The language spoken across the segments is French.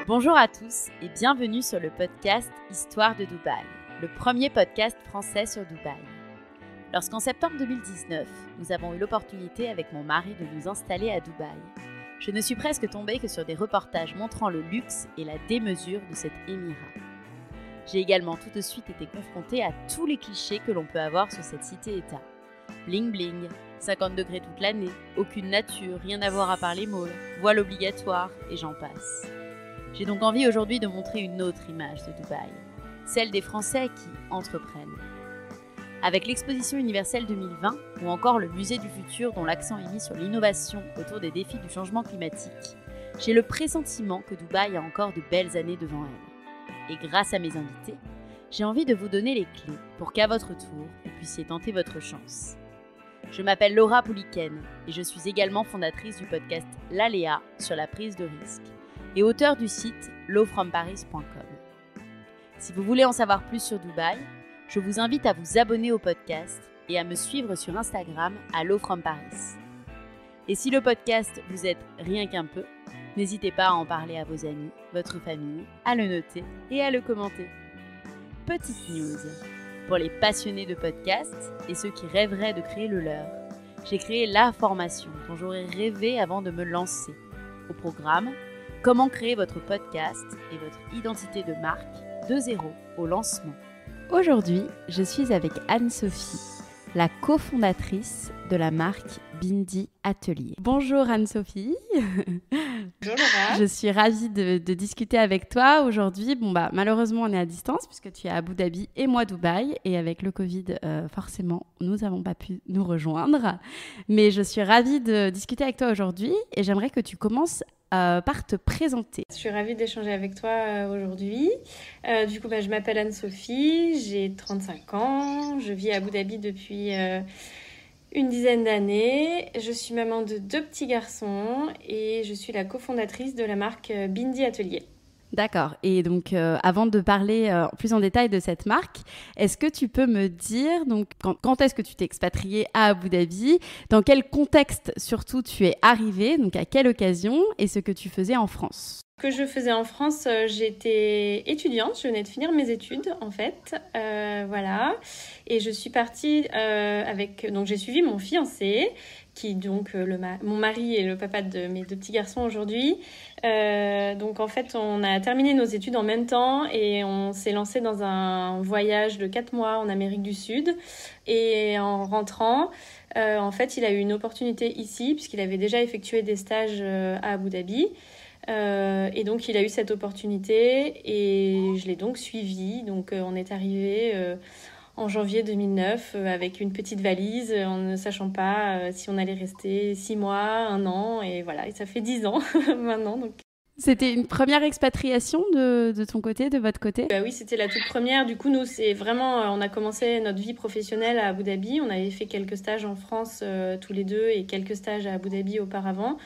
Bonjour à tous et bienvenue sur le podcast Histoire de Dubaï, le premier podcast français sur Dubaï. Lorsqu'en septembre 2019, nous avons eu l'opportunité avec mon mari de nous installer à Dubaï, je ne suis presque tombée que sur des reportages montrant le luxe et la démesure de cet émirat. J'ai également tout de suite été confrontée à tous les clichés que l'on peut avoir sur cette cité-État. Bling bling, 50 degrés toute l'année, aucune nature, rien à voir à part les malls, voile obligatoire et j'en passe. J'ai donc envie aujourd'hui de montrer une autre image de Dubaï, celle des Français qui entreprennent. Avec l'exposition universelle 2020 ou encore le musée du futur dont l'accent est mis sur l'innovation autour des défis du changement climatique, j'ai le pressentiment que Dubaï a encore de belles années devant elle. Et grâce à mes invités, j'ai envie de vous donner les clés pour qu'à votre tour, vous puissiez tenter votre chance. Je m'appelle Laura Pouliken et je suis également fondatrice du podcast L'Aléa sur la prise de risque et auteur du site lawfromparis.com. Si vous voulez en savoir plus sur Dubaï, je vous invite à vous abonner au podcast et à me suivre sur Instagram à lawfromparis. Et si le podcast vous aide rien qu'un peu, n'hésitez pas à en parler à vos amis, votre famille, à le noter et à le commenter. Petite news, pour les passionnés de podcasts et ceux qui rêveraient de créer le leur, j'ai créé la formation dont j'aurais rêvé avant de me lancer. Au programme, comment créer votre podcast et votre identité de marque de zéro au lancement. Aujourd'hui, je suis avec Anne-Sophie, la cofondatrice de la marque Bindi Atelier. Bonjour Anne-Sophie. Bonjour Laura. Je suis ravie de discuter avec toi aujourd'hui. Malheureusement, on est à distance puisque tu es à Abu Dhabi et moi Dubaï. Et avec le Covid, forcément, nous n'avons pas pu nous rejoindre. Mais je suis ravie de discuter avec toi aujourd'hui et j'aimerais que tu commences par te présenter. Je suis ravie d'échanger avec toi aujourd'hui. Je m'appelle Anne-Sophie, j'ai 35 ans, je vis à Abu Dhabi depuis une dizaine d'années. Je suis maman de 2 petits garçons et je suis la cofondatrice de la marque Bindi Atelier. D'accord. Et donc, avant de parler plus en détail de cette marque, est-ce que tu peux me dire donc, quand est-ce que tu t'es expatriée à Abu Dhabi, dans quel contexte surtout tu es arrivée, donc à quelle occasion, et ce que tu faisais en France? Ce que je faisais en France, j'étais étudiante, je venais de finir mes études en fait, voilà. Et je suis partie donc j'ai suivi mon fiancé, qui donc mon mari est le papa de mes 2 petits garçons aujourd'hui. Donc en fait, on a terminé nos études en même temps et on s'est lancé dans un voyage de 4 mois en Amérique du Sud. Et en rentrant, en fait, il a eu une opportunité ici puisqu'il avait déjà effectué des stages à Abu Dhabi. Et donc il a eu cette opportunité et je l'ai donc suivi. Donc on est arrivé en janvier 2009 avec une petite valise en ne sachant pas si on allait rester 6 mois, 1 an, et voilà, et ça fait 10 ans maintenant. Donc. C'était une première expatriation de ton côté, de votre côté? Oui, c'était la toute première. Du coup, nous, c'est vraiment, on a commencé notre vie professionnelle à Abu Dhabi. On avait fait quelques stages en France tous les deux et quelques stages à Abu Dhabi auparavant.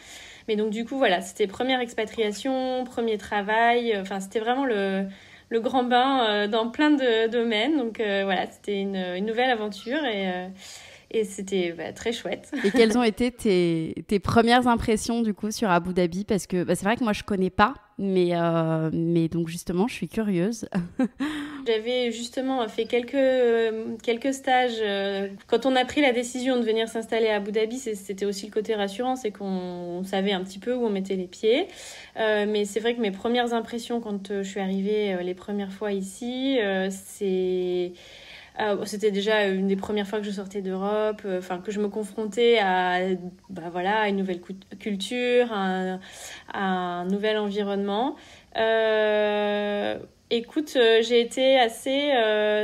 Mais donc du coup, voilà, c'était première expatriation, premier travail. Enfin, c'était vraiment le grand bain dans plein de domaines. Donc voilà, c'était une nouvelle aventure et c'était très chouette. Et quelles ont été tes premières impressions du coup sur Abu Dhabi? Parce que c'est vrai que moi je connais pas, mais donc justement je suis curieuse. J'avais justement fait quelques stages. Quand on a pris la décision de venir s'installer à Abu Dhabi, c'était aussi le côté rassurant, c'est qu'on savait un petit peu où on mettait les pieds. Mais c'est vrai que mes premières impressions quand je suis arrivée les premières fois ici, c'était déjà une des premières fois que je sortais d'Europe, que je me confrontais à une nouvelle culture, à un nouvel environnement. Écoute, j'ai été assez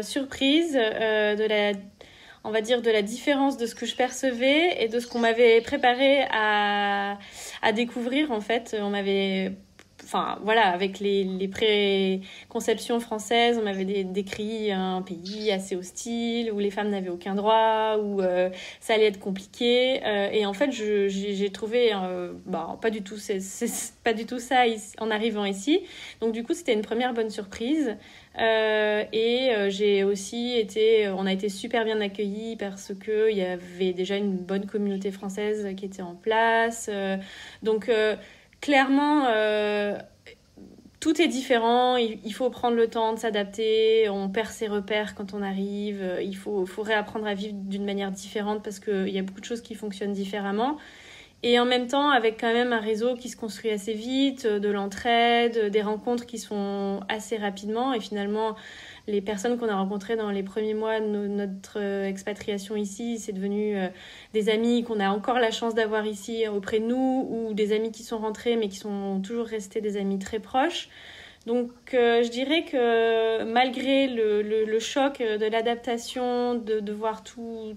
surprise on va dire de la différence de ce que je percevais et de ce qu'on m'avait préparé à découvrir en fait. On m'avait avec les préconceptions françaises, on m'avait décrit un pays assez hostile, où les femmes n'avaient aucun droit, où ça allait être compliqué. Et en fait, j'ai trouvé pas du tout pas du tout ça en arrivant ici. Donc du coup, c'était une première bonne surprise. J'ai aussi on a été super bien accueillis parce que il y avait déjà une bonne communauté française qui était en place. Donc clairement, tout est différent, il faut prendre le temps de s'adapter, on perd ses repères quand on arrive, il faut réapprendre à vivre d'une manière différente parce qu'il y a beaucoup de choses qui fonctionnent différemment. Et en même temps, avec quand même un réseau qui se construit assez vite, de l'entraide, des rencontres qui se font assez rapidement. Et finalement, les personnes qu'on a rencontrées dans les premiers mois de notre expatriation ici, c'est devenu des amis qu'on a encore la chance d'avoir ici auprès de nous, ou des amis qui sont rentrés mais qui sont toujours restés des amis très proches. Donc je dirais que malgré le choc de l'adaptation, de voir tout,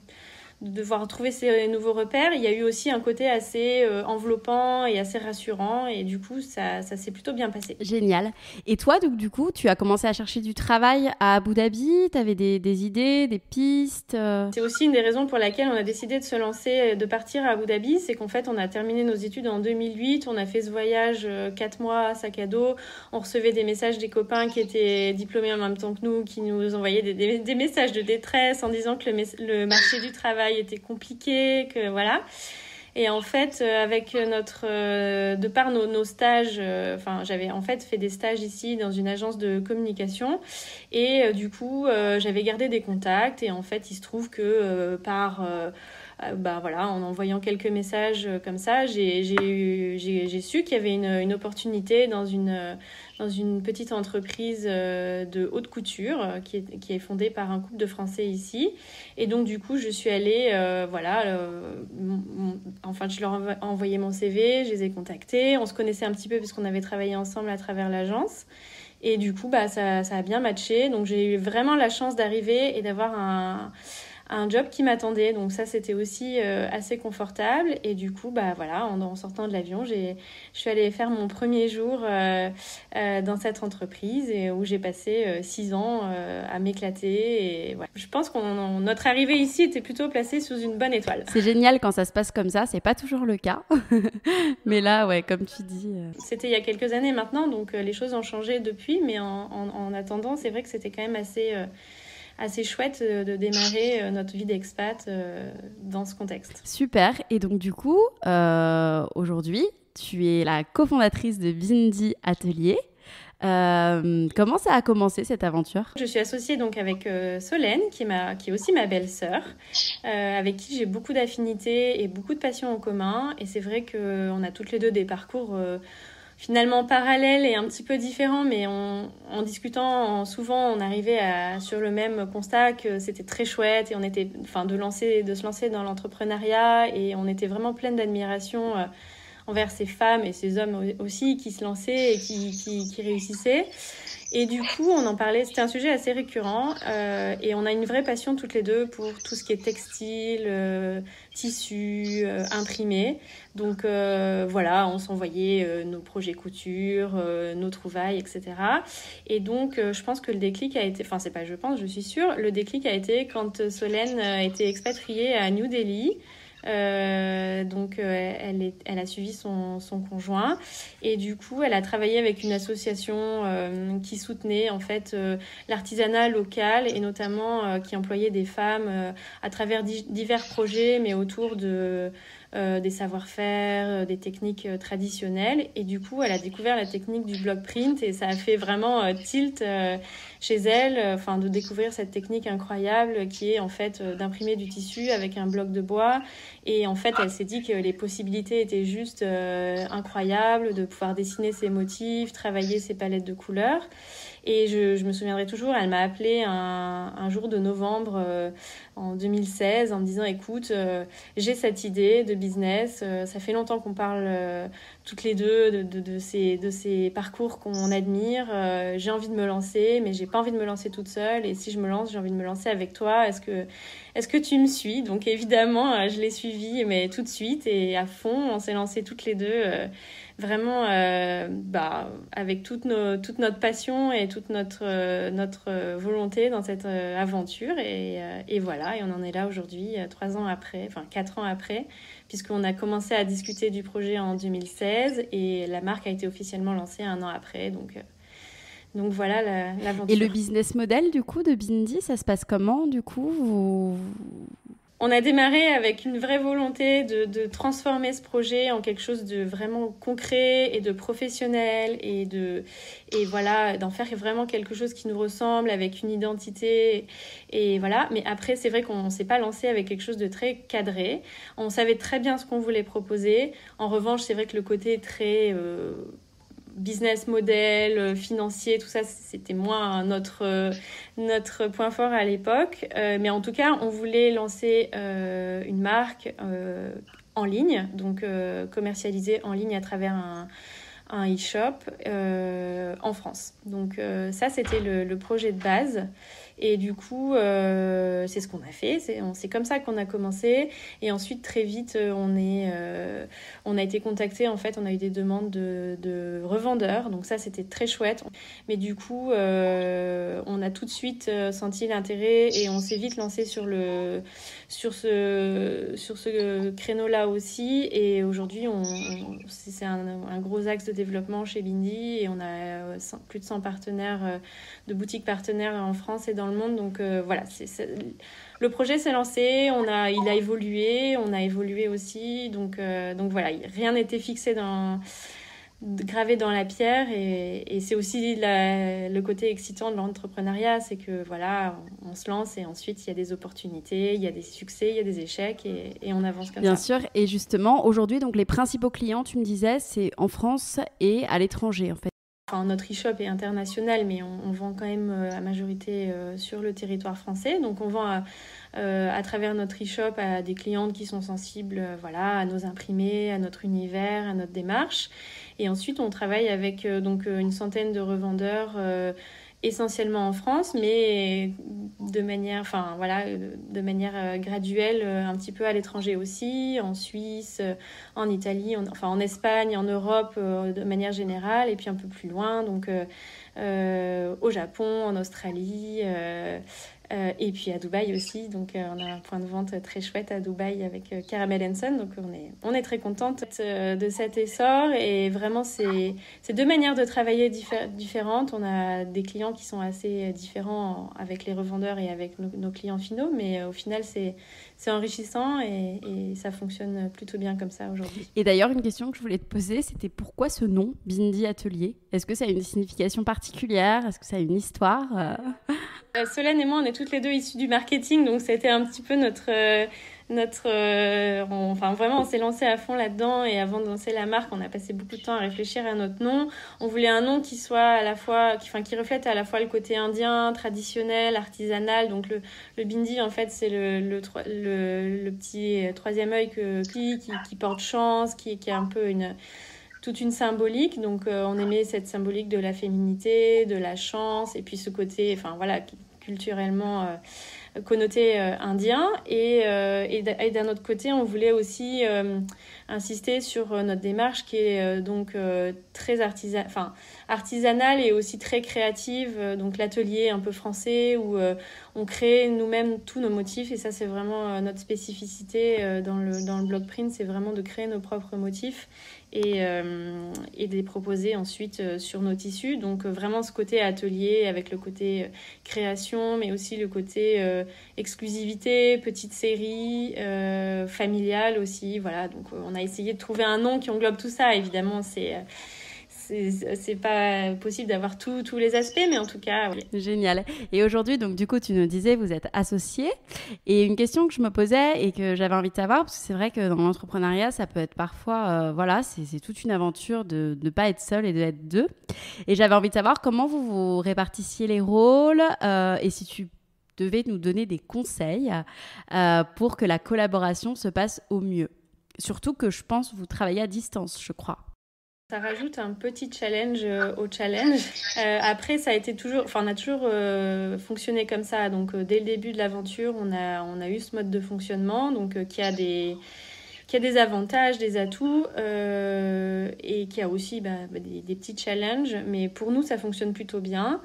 de devoir trouver ces nouveaux repères, il y a eu aussi un côté assez enveloppant et assez rassurant, et du coup ça s'est plutôt bien passé. Génial. Et toi, donc, du coup, tu as commencé à chercher du travail à Abu Dhabi, tu avais des idées, des pistes C'est aussi une des raisons pour laquelle on a décidé de se lancer, de partir à Abu Dhabi, c'est qu'en fait on a terminé nos études en 2008, on a fait ce voyage 4 mois sac à dos, on recevait des messages des copains qui étaient diplômés en même temps que nous, qui nous envoyaient des messages de détresse en disant que le marché du travail était compliqué, que voilà. Et en fait, avec de par nos stages, j'avais en fait fait des stages ici dans une agence de communication, et du coup, j'avais gardé des contacts, et en fait, il se trouve que en envoyant quelques messages comme ça, j'ai su qu'il y avait une opportunité dans une petite entreprise de haute couture qui est fondée par un couple de Français ici. Et donc, du coup, je suis allée, je leur ai envoyé mon CV, je les ai contactés. On se connaissait un petit peu parce qu'on avait travaillé ensemble à travers l'agence. Et du coup, ça a bien matché. Donc, j'ai eu vraiment la chance d'arriver et d'avoir un job qui m'attendait, donc ça c'était aussi assez confortable. Et du coup en sortant de l'avion, je suis allée faire mon premier jour dans cette entreprise, et où j'ai passé 6 ans à m'éclater. Et ouais. Je pense que notre arrivée ici était plutôt placée sous une bonne étoile. C'est génial quand ça se passe comme ça, c'est pas toujours le cas. Mais là, ouais, comme tu dis... C'était il y a quelques années maintenant, donc les choses ont changé depuis, mais en attendant, c'est vrai que c'était quand même assez chouette de démarrer notre vie d'expat dans ce contexte. Super. Et donc, du coup, aujourd'hui, tu es la cofondatrice de Bindi Atelier. Comment ça a commencé cette aventure ? Je suis associée donc avec Solène, qui est aussi ma belle-sœur, avec qui j'ai beaucoup d'affinités et beaucoup de passions en commun. Et c'est vrai qu'on a toutes les deux des parcours finalement parallèles et un petit peu différents, mais en discutant souvent, on arrivait sur le même constat que c'était très chouette, et on était, de se lancer dans l'entrepreneuriat, et on était vraiment pleine d'admiration envers ces femmes et ces hommes aussi qui se lançaient et qui réussissaient. Et du coup, on en parlait, c'était un sujet assez récurrent, et on a une vraie passion toutes les deux pour tout ce qui est textile, tissu, imprimé. Donc on s'envoyait nos projets couture, nos trouvailles, etc. Et donc, je pense que le déclic a été, je suis sûre, le déclic a été quand Solène était expatriée à New Delhi. Elle a suivi son conjoint, et du coup elle a travaillé avec une association qui soutenait en fait l'artisanat local, et notamment qui employait des femmes à travers divers projets, mais autour des savoir-faire, des techniques traditionnelles. Et du coup elle a découvert la technique du block print, et ça a fait vraiment tilt chez elle, de découvrir cette technique incroyable qui est en fait d'imprimer du tissu avec un bloc de bois. Et en fait, elle s'est dit que les possibilités étaient juste incroyables, de pouvoir dessiner ses motifs, travailler ses palettes de couleurs. Et je me souviendrai toujours, elle m'a appelée un jour de novembre en 2016 en me disant « Écoute, j'ai cette idée de business, ça fait longtemps qu'on parle toutes les deux de ces parcours qu'on admire, j'ai envie de me lancer, mais j'ai pas envie de me lancer toute seule, et si je me lance, j'ai envie de me lancer avec toi, est-ce que tu me suis ?» Donc évidemment, je l'ai suivie, mais tout de suite et à fond, on s'est lancées toutes les deux, vraiment avec toute notre passion et toute notre volonté dans cette aventure. Et voilà, et on en est là aujourd'hui, 4 ans après, puisqu'on a commencé à discuter du projet en 2016, et la marque a été officiellement lancée 1 an après. Donc voilà l'aventure. Et le business model du coup de Bindi, ça se passe comment du coup On a démarré avec une vraie volonté de transformer ce projet en quelque chose de vraiment concret et de professionnel et voilà, d'en faire vraiment quelque chose qui nous ressemble avec une identité et voilà. Mais après, c'est vrai qu'on ne s'est pas lancé avec quelque chose de très cadré. On savait très bien ce qu'on voulait proposer. En revanche, c'est vrai que le côté très business model, financier, tout ça, c'était moins notre point fort à l'époque. Mais en tout cas, on voulait lancer une marque en ligne, donc commercialisée en ligne à travers un e-shop en France. Donc ça, c'était le projet de base. Et du coup, c'est ce qu'on a fait. C'est comme ça qu'on a commencé. Et ensuite, très vite, on a été contacté. En fait, on a eu des demandes de revendeurs. Donc ça, c'était très chouette. Mais du coup, on a tout de suite senti l'intérêt et on s'est vite lancé sur ce créneau-là aussi. Et aujourd'hui, c'est un gros axe de développement chez Bindi. Et on a plus de 100 partenaires, de boutiques partenaires en France et dans le monde. Donc voilà, le projet s'est lancé, il a évolué, on a évolué aussi. Donc voilà, rien n'était fixé gravé dans la pierre et c'est aussi le côté excitant de l'entrepreneuriat, c'est que voilà, on se lance et ensuite il y a des opportunités, il y a des succès, il y a des échecs et on avance comme ça. Bien sûr, et justement, aujourd'hui, donc les principaux clients, tu me disais, c'est en France et à l'étranger en fait. Enfin, notre e-shop est international, mais on vend quand même à majorité sur le territoire français. Donc, on vend à travers notre e-shop à des clientes qui sont sensibles voilà, à nos imprimés, à notre univers, à notre démarche. Et ensuite, on travaille avec donc, une centaine de revendeurs essentiellement en France, mais de manière graduelle, un petit peu à l'étranger aussi, en Suisse, en Italie, en Espagne, en Europe de manière générale, et puis un peu plus loin, donc au Japon, en Australie, et puis à Dubaï aussi. Donc on a un point de vente très chouette à Dubaï avec Caramel & Son. Donc on est très contente de cet essor. Et vraiment, c'est deux manières de travailler différentes. On a des clients qui sont assez différents avec les revendeurs et avec nos clients finaux. Mais au final, c'est enrichissant et ça fonctionne plutôt bien comme ça aujourd'hui. Et d'ailleurs, une question que je voulais te poser, c'était pourquoi ce nom, Bindi Atelier ? Est-ce que ça a une signification particulière ? Est-ce que ça a une histoire ? Solène et moi, on est toutes les deux issues du marketing, donc c'était un petit peu vraiment, on s'est lancé à fond là-dedans et avant de lancer la marque, on a passé beaucoup de temps à réfléchir à notre nom. On voulait un nom qui soit à la fois, qui reflète à la fois le côté indien, traditionnel, artisanal. Donc le bindi, en fait, c'est le petit troisième œil qui porte chance, qui a un peu toute une symbolique. Donc on aimait cette symbolique de la féminité, de la chance et puis ce côté, culturellement connoté indien et d'un autre côté on voulait aussi insister sur notre démarche qui est donc très artisanale et aussi très créative, donc l'atelier un peu français où on crée nous-mêmes tous nos motifs et ça c'est vraiment notre spécificité dans le block print, c'est vraiment de créer nos propres motifs et de les proposer ensuite sur nos tissus. Donc vraiment ce côté atelier avec le côté création, mais aussi le côté exclusivité, petite série, familiale aussi. Voilà, donc on a essayé de trouver un nom qui englobe tout ça. Évidemment, c'est pas possible d'avoir tous les aspects, mais en tout cas, oui. Génial. Et aujourd'hui, donc du coup, tu nous disais, vous êtes associés. Et une question que je me posais et que j'avais envie de savoir, parce que c'est vrai que dans l'entrepreneuriat, ça peut être parfois, c'est toute une aventure de ne pas être seul et d'être deux. Et j'avais envie de savoir comment vous répartissiez les rôles et si tu devais nous donner des conseils pour que la collaboration se passe au mieux. Surtout que je pense que vous travaillez à distance, je crois. Ça rajoute un petit challenge au challenge. Après, ça a été on a toujours fonctionné comme ça. Donc, dès le début de l'aventure, on a eu ce mode de fonctionnement, donc qui a des avantages, des atouts, et qui a aussi des petits challenges. Mais pour nous, ça fonctionne plutôt bien.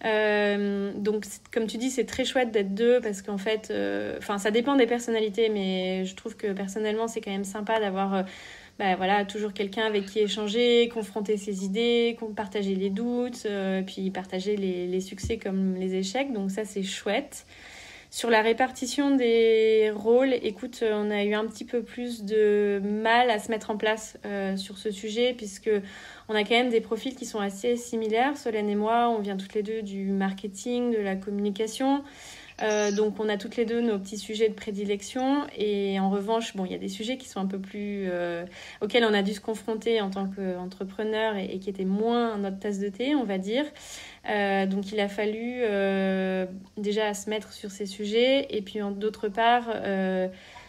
Donc, comme tu dis, c'est très chouette d'être deux parce qu'en fait, ça dépend des personnalités, mais je trouve que personnellement, c'est quand même sympa d'avoir toujours quelqu'un avec qui échanger, confronter ses idées, partager les doutes, puis partager les succès comme les échecs. Donc ça, c'est chouette. Sur la répartition des rôles, écoute, on a eu un petit peu plus de mal à se mettre en place sur ce sujet, puisque on a quand même des profils qui sont assez similaires. Solène et moi, on vient toutes les deux du marketing, de la communication. Donc on a toutes les deux nos petits sujets de prédilection, et en revanche, bon, il y a des sujets qui sont un peu plus auxquels on a dû se confronter en tant qu'entrepreneur et qui étaient moins notre tasse de thé, on va dire. Donc il a fallu déjà se mettre sur ces sujets, et puis d'autre part,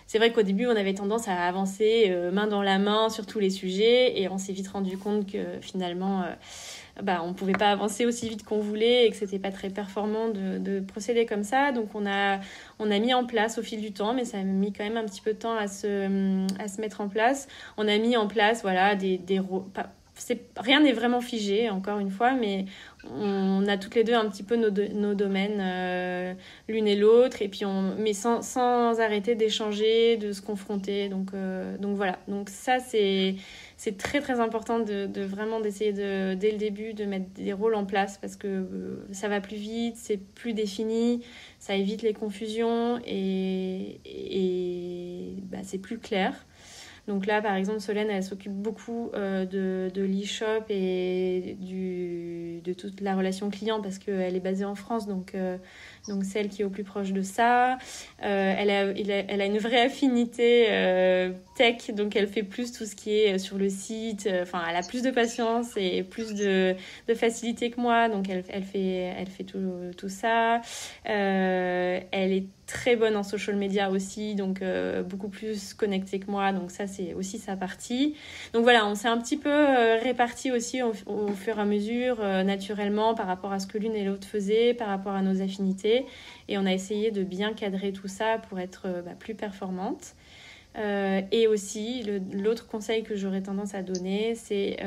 c'est vrai qu'au début on avait tendance à avancer main dans la main sur tous les sujets, et on s'est vite rendu compte que finalement on ne pouvait pas avancer aussi vite qu'on voulait, et que c'était pas très performant de procéder comme ça. Donc on a mis en place au fil du temps, mais ça a mis quand même un petit peu de temps à se mettre en place. On a mis en place rien n'est vraiment figé, encore une fois, mais on a toutes les deux un petit peu nos domaines, l'une et l'autre, et puis mais sans arrêter d'échanger, de se confronter. Donc voilà. Donc ça, c'est très très important de vraiment d'essayer dès le début de mettre des rôles en place, parce que ça va plus vite, c'est plus défini, ça évite les confusions, et c'est plus clair. Donc là, par exemple, Solène, elle s'occupe beaucoup de l'e-shop et de toute la relation client, parce qu'elle est basée en France, donc celle qui est au plus proche de ça. Elle a une vraie affinité tech, donc elle fait plus tout ce qui est sur le site. Elle a plus de patience et plus de facilité que moi, donc elle fait tout ça. Elle est très bonne en social media aussi, donc beaucoup plus connectée que moi, donc ça c'est aussi sa partie. Donc voilà, on s'est un petit peu répartis aussi au fur et à mesure, naturellement, par rapport à ce que l'une et l'autre faisaient, par rapport à nos affinités, et on a essayé de bien cadrer tout ça pour être plus performante. Et aussi, l'autre conseil que j'aurais tendance à donner, c'est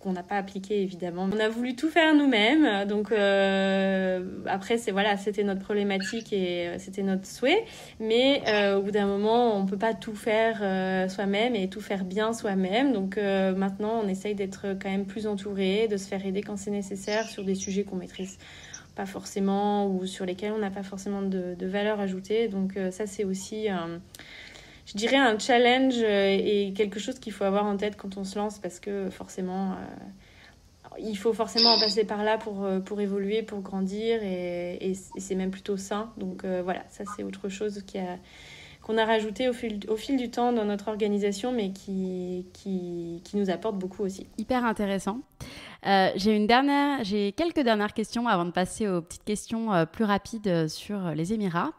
qu'on n'a pas appliqué, évidemment. On a voulu tout faire nous-mêmes, donc après, c'était notre problématique et c'était notre souhait, mais au bout d'un moment, on ne peut pas tout faire soi-même et tout faire bien soi-même. Donc maintenant, on essaye d'être quand même plus entouré, de se faire aider quand c'est nécessaire sur des sujets qu'on maîtrise pas forcément, ou sur lesquels on n'a pas forcément de valeur ajoutée. Donc ça, c'est aussi je dirais un challenge et quelque chose qu'il faut avoir en tête quand on se lance, parce que forcément, il faut forcément en passer par là pour évoluer, pour grandir, et c'est même plutôt sain. Donc voilà, ça c'est autre chose qu'on a rajouté au fil du temps dans notre organisation, mais qui nous apporte beaucoup aussi. Hyper intéressant. J'ai quelques dernières questions avant de passer aux petites questions plus rapides sur les Émirats.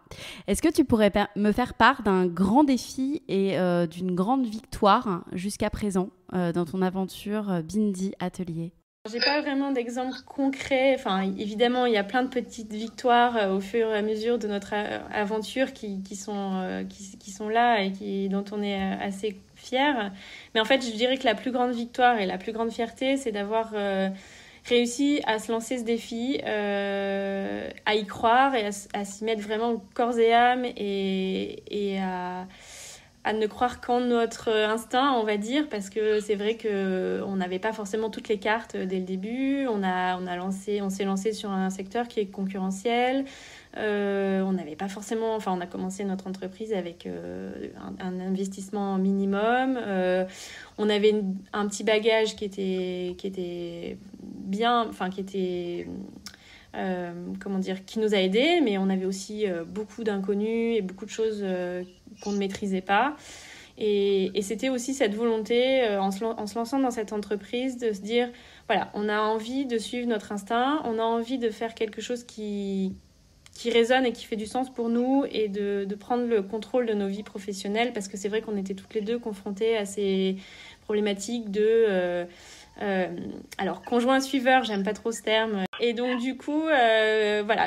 Est-ce que tu pourrais me faire part d'un grand défi et d'une grande victoire jusqu'à présent dans ton aventure Bindi Atelier ? J'ai pas vraiment d'exemple concret. Évidemment, il y a plein de petites victoires au fur et à mesure de notre aventure qui sont là et dont on est assez fiers. Mais en fait, je dirais que la plus grande victoire et la plus grande fierté, c'est d'avoir réussi à se lancer ce défi, à y croire et à s'y mettre vraiment corps et âme, et à ne croire qu'en notre instinct, on va dire, parce que c'est vrai qu'on n'avait pas forcément toutes les cartes dès le début. On s'est lancé sur un secteur qui est concurrentiel. On n'avait pas forcément... on a commencé notre entreprise avec un investissement minimum. On avait un petit bagage qui était bien... qui nous a aidés, mais on avait aussi beaucoup d'inconnus et beaucoup de choses qu'on ne maîtrisait pas. Et c'était aussi cette volonté, en se lançant dans cette entreprise, de se dire, voilà, on a envie de suivre notre instinct, on a envie de faire quelque chose qui résonne et qui fait du sens pour nous, et de prendre le contrôle de nos vies professionnelles, parce que c'est vrai qu'on était toutes les deux confrontées à ces problématiques de... alors, conjoint suiveur, j'aime pas trop ce terme. Et donc, du coup,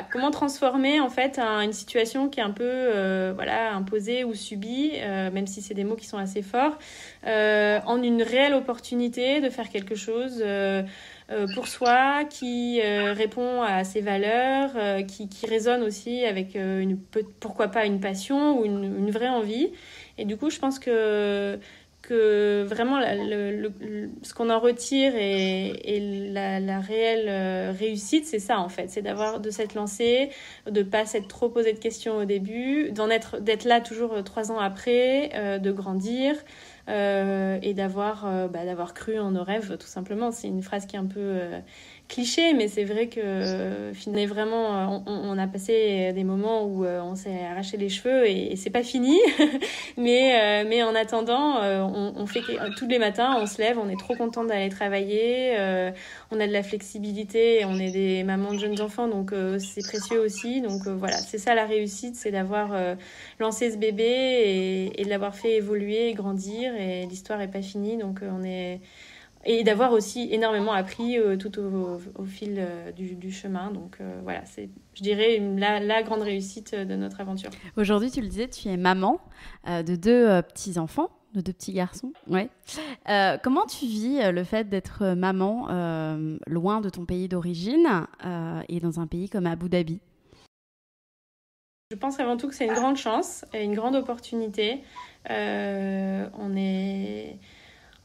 comment transformer en fait une situation qui est un peu imposée ou subie, même si c'est des mots qui sont assez forts, en une réelle opportunité de faire quelque chose pour soi, qui répond à ses valeurs, qui résonne aussi avec pourquoi pas une passion ou une vraie envie. Et du coup, je pense que que vraiment ce qu'on en retire et la réelle réussite, c'est ça en fait, c'est de s'être lancé, de pas s'être trop posé de questions au début, d'être là toujours 3 ans après, de grandir et d'avoir cru en nos rêves tout simplement. C'est une phrase qui est un peu cliché, mais c'est vrai que finalement vraiment on a passé des moments où on s'est arraché les cheveux et c'est pas fini. Mais en attendant, on fait tous les matins, on se lève, on est trop contente d'aller travailler, on a de la flexibilité, on est des mamans de jeunes enfants, donc c'est précieux aussi. Donc voilà, c'est ça la réussite, c'est d'avoir lancé ce bébé et de l'avoir fait évoluer et grandir, et l'histoire est pas finie, donc et d'avoir aussi énormément appris tout au fil du chemin. Donc voilà, c'est, je dirais, la grande réussite de notre aventure. Aujourd'hui, tu le disais, tu es maman de 2 petits-enfants, de 2 petits garçons. Ouais. Comment tu vis le fait d'être maman loin de ton pays d'origine et dans un pays comme Abu Dhabi ? Je pense avant tout que c'est une grande chance et une grande opportunité.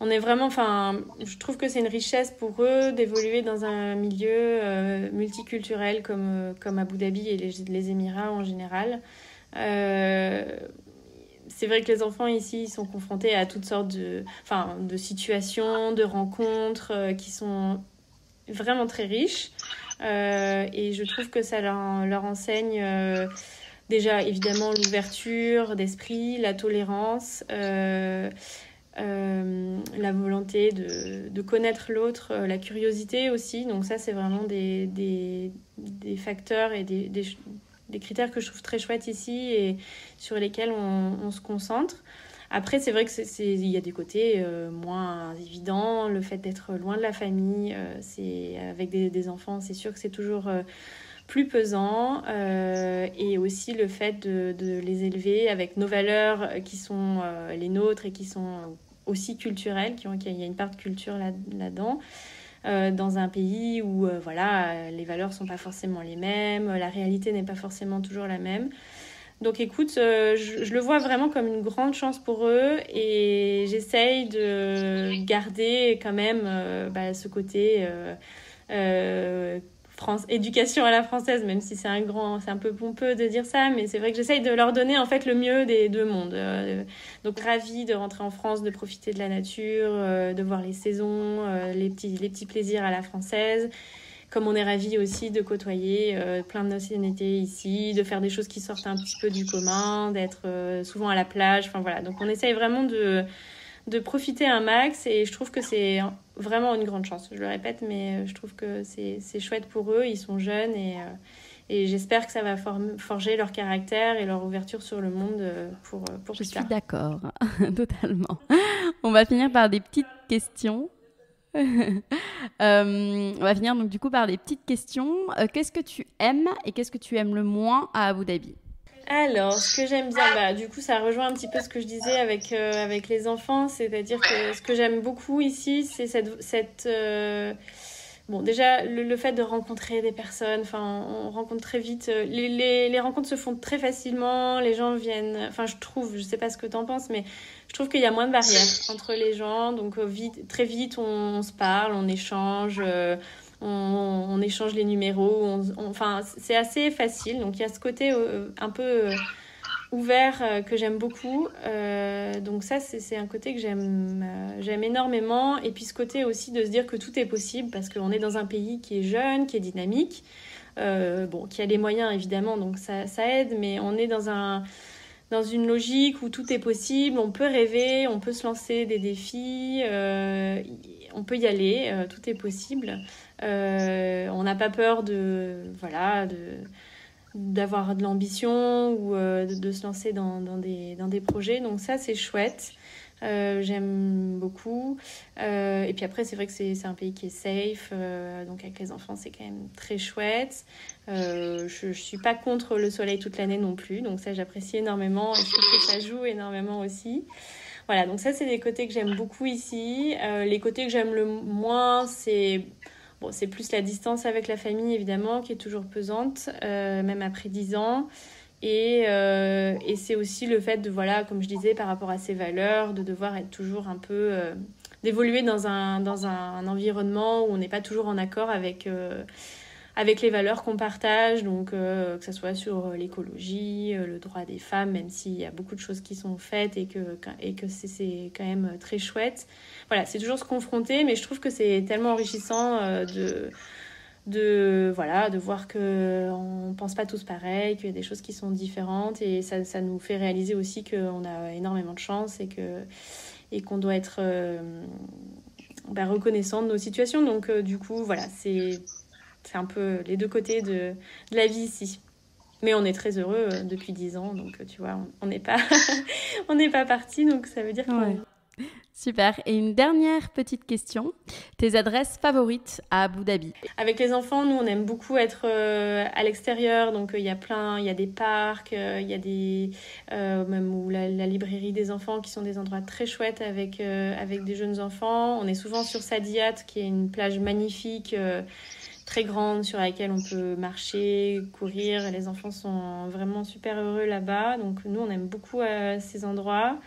On est vraiment, je trouve que c'est une richesse pour eux d'évoluer dans un milieu multiculturel comme Abu Dhabi et les Émirats en général. C'est vrai que les enfants ici sont confrontés à toutes sortes de situations, de rencontres qui sont vraiment très riches. Et je trouve que ça leur enseigne déjà évidemment l'ouverture d'esprit, la tolérance. La volonté de connaître l'autre, la curiosité aussi. Donc ça, c'est vraiment des facteurs et des critères que je trouve très chouettes ici et sur lesquels on se concentre. Après, c'est vrai qu'il y a des côtés moins évidents. Le fait d'être loin de la famille, avec des enfants, c'est sûr que c'est toujours plus pesant, et aussi le fait de les élever avec nos valeurs qui sont les nôtres et qui sont aussi culturelles, qu'il y a une part de culture là-dedans, dans un pays où les valeurs sont pas forcément les mêmes, la réalité n'est pas forcément toujours la même. Donc écoute, je le vois vraiment comme une grande chance pour eux, et j'essaye de garder quand même ce côté éducation à la française, même si c'est un peu pompeux de dire ça, mais c'est vrai que j'essaye de leur donner en fait le mieux des 2 mondes. Donc ravie de rentrer en France, de profiter de la nature, de voir les saisons, les petits plaisirs à la française. Comme on est ravis aussi de côtoyer plein de nationalités ici, de faire des choses qui sortent un petit peu du commun, d'être souvent à la plage. Enfin voilà, donc on essaye vraiment de profiter un max, et je trouve que c'est vraiment une grande chance. Je le répète, mais je trouve que c'est chouette pour eux. Ils sont jeunes et j'espère que ça va forger leur caractère et leur ouverture sur le monde pour plus tard. Je suis d'accord, totalement. On va finir par des petites questions. On va finir donc du coup par des petites questions. Qu'est-ce que tu aimes et qu'est-ce que tu aimes le moins à Abu Dhabi ? Alors, ce que j'aime bien, du coup, ça rejoint un petit peu ce que je disais avec les enfants, c'est-à-dire que ce que j'aime beaucoup ici, c'est bon, déjà, le fait de rencontrer des personnes, on rencontre très vite, les rencontres se font très facilement, les gens viennent, je sais pas ce que t'en penses, mais je trouve qu'il y a moins de barrières entre les gens, donc très vite, on se parle, on échange, on échange les numéros, c'est assez facile. Donc il y a ce côté un peu ouvert que j'aime beaucoup. Donc ça, c'est un côté que j'aime énormément. Et puis ce côté aussi de se dire que tout est possible, parce qu'on est dans un pays qui est jeune, qui est dynamique, qui a les moyens évidemment, donc ça aide, mais on est dans une logique où tout est possible, on peut rêver, on peut se lancer des défis, on peut y aller, tout est possible. On n'a pas peur d'avoir de l'ambition ou de se lancer dans des projets. Donc ça, c'est chouette. J'aime beaucoup. Et puis après, c'est vrai que c'est un pays qui est safe. Donc avec les enfants, c'est quand même très chouette. Je suis pas contre le soleil toute l'année non plus. Donc ça, j'apprécie énormément. Et je trouve que ça joue énormément aussi. Voilà, donc ça, c'est des côtés que j'aime beaucoup ici. Les côtés que j'aime le moins, c'est plus la distance avec la famille, évidemment, qui est toujours pesante, même après 10 ans. Et c'est aussi le fait de, voilà, comme je disais, par rapport à ses valeurs, de devoir être toujours un peu... d'évoluer dans un environnement où on n'est pas toujours en accord avec les valeurs qu'on partage, donc que ce soit sur l'écologie, le droit des femmes, même s'il y a beaucoup de choses qui sont faites et que c'est quand même très chouette. Voilà, c'est toujours se confronter, mais je trouve que c'est tellement enrichissant de voir qu'on pense pas tous pareil, qu'il y a des choses qui sont différentes, et ça nous fait réaliser aussi qu'on a énormément de chance et qu'on doit être reconnaissant de nos situations. Donc du coup, voilà, c'est un peu les deux côtés de la vie ici. Mais on est très heureux depuis 10 ans, donc tu vois, on n'est pas on n'est pas parti, donc ça veut dire qu'on... Ouais. Super. Et une dernière petite question. Tes adresses favorites à Abu Dhabi? Avec les enfants, nous, on aime beaucoup être à l'extérieur. Donc, il y a des parcs, il y a des... même où la librairie des enfants, qui sont des endroits très chouettes avec des jeunes enfants. On est souvent sur Sadiyat, qui est une plage magnifique, très grande, sur laquelle on peut marcher, courir. Et les enfants sont vraiment super heureux là-bas. Donc, nous, on aime beaucoup ces endroits.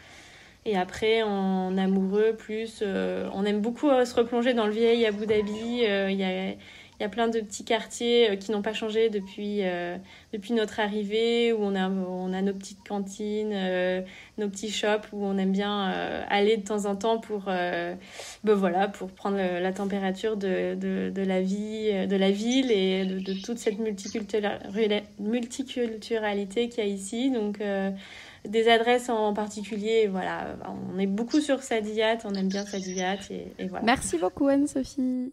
Et après, en amoureux, on aime beaucoup se replonger dans le vieil Abu Dhabi. Il y a plein de petits quartiers qui n'ont pas changé depuis notre arrivée, où on a nos petites cantines, nos petits shops, où on aime bien aller de temps en temps pour prendre la température de la vie, de la ville, et de toute cette multiculturalité qu'il y a ici. Donc, des adresses en particulier, voilà, on est beaucoup sur Sadiyat, on aime bien Sadiyat, et voilà. Merci beaucoup Anne-Sophie.